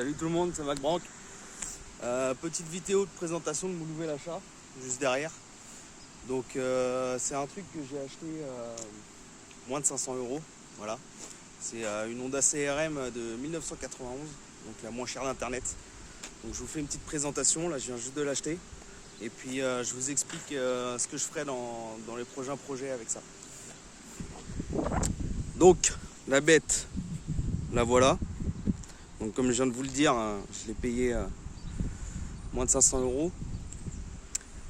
Salut tout le monde, c'est MacBranc. Petite vidéo de présentation de mon nouvel achat, juste derrière. Donc c'est un truc que j'ai acheté moins de 500 €. Voilà. C'est une Honda CRM de 1991, donc la moins chère d'internet. Donc je vous fais une petite présentation, là je viens juste de l'acheter. Et puis je vous explique ce que je ferai dans les prochains projets avec ça. Donc la bête, la voilà. Donc comme je viens de vous le dire, je l'ai payé moins de 500 €.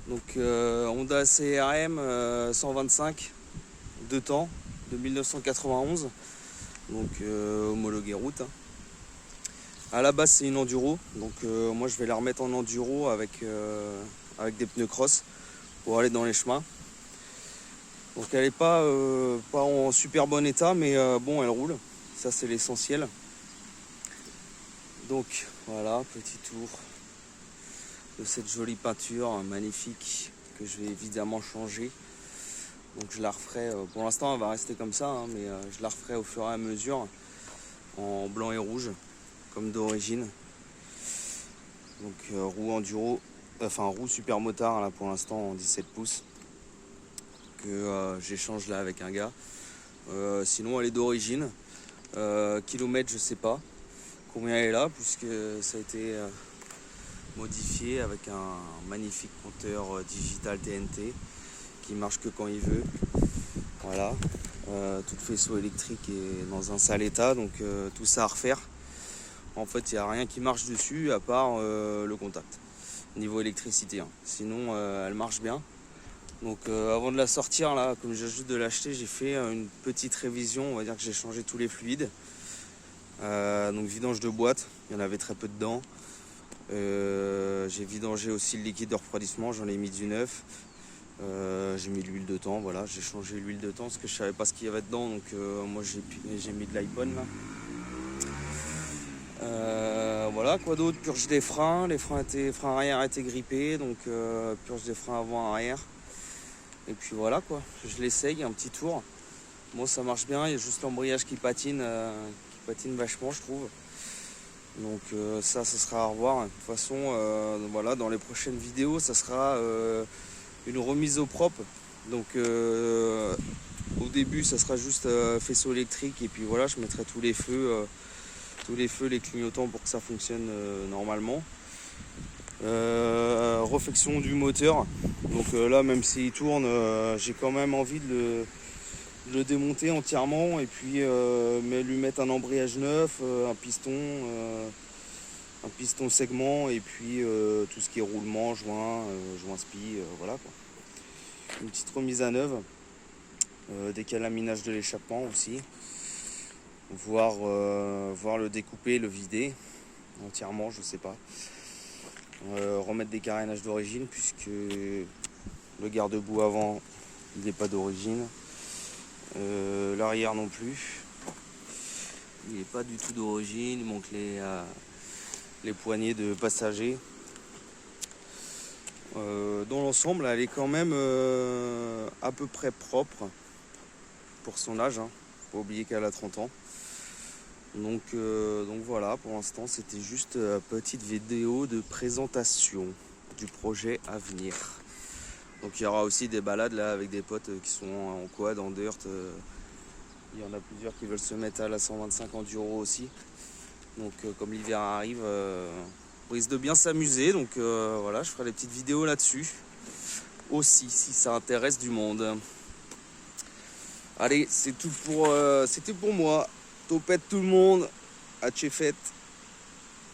Donc Honda CRM 125, 2 temps, de 1991. Donc homologué route. À la base c'est une enduro, donc moi je vais la remettre en enduro avec des pneus cross pour aller dans les chemins. Donc elle n'est pas en super bon état, mais bon, elle roule, ça c'est l'essentiel. Donc voilà, petit tour de cette jolie peinture magnifique que je vais évidemment changer. Donc je la referai, pour l'instant elle va rester comme ça, mais je la referai au fur et à mesure en blanc et rouge comme d'origine. Donc roue enduro, enfin roue super motard là pour l'instant en 17 pouces que j'échange là avec un gars. Sinon elle est d'origine, kilomètres je sais pas combien elle est là, puisque ça a été modifié avec un magnifique compteur digital TNT qui marche que quand il veut. Voilà, tout le faisceau électrique est dans un sale état, donc tout ça à refaire. En fait il n'y a rien qui marche dessus à part le contact niveau électricité, sinon elle marche bien. Donc avant de la sortir là, comme j'ai juste de l'acheter, j'ai fait une petite révision. On va dire que j'ai changé tous les fluides. Donc vidange de boîte, il y en avait très peu dedans. J'ai vidangé aussi le liquide de refroidissement, j'en ai mis du neuf. J'ai mis l'huile de temps, voilà, j'ai changé l'huile de temps parce que je savais pas ce qu'il y avait dedans, donc moi j'ai mis de l'iPhone là. Voilà, quoi d'autre, purge des freins, les freins arrière étaient grippés, donc purge des freins avant arrière. Et puis voilà quoi, je l'essaye un petit tour. Bon, ça marche bien, il y a juste l'embrayage qui patine vachement je trouve. Donc ça sera à revoir. De toute façon voilà, dans les prochaines vidéos ça sera une remise au propre. Donc au début ça sera juste faisceau électrique, et puis voilà, je mettrai tous les feux, les clignotants pour que ça fonctionne normalement. Réfection du moteur. Donc là, même s'il tourne, j'ai quand même envie de le démonter entièrement, et puis lui mettre un embrayage neuf, un piston segment, et puis tout ce qui est roulement, joint spi, voilà quoi. Une petite remise à neuf, décalaminage de l'échappement aussi, voir le découper, le vider entièrement, je sais pas. Remettre des carénages d'origine, puisque le garde-boue avant il n'est pas d'origine, l'arrière non plus, il n'est pas du tout d'origine, il manque les poignées de passagers. Dans l'ensemble elle est quand même à peu près propre pour son âge, faut oublier qu'elle a 30 ans. Donc voilà, pour l'instant c'était juste une petite vidéo de présentation du projet à venir. Donc il y aura aussi des balades là avec des potes qui sont en quad, en dirt. Il y en a plusieurs qui veulent se mettre à la 125 enduro aussi. Donc comme l'hiver arrive, on risque de bien s'amuser. Donc voilà, je ferai des petites vidéos là-dessus aussi, si ça intéresse du monde. Allez, c'était pour moi. Topette tout le monde, à fête.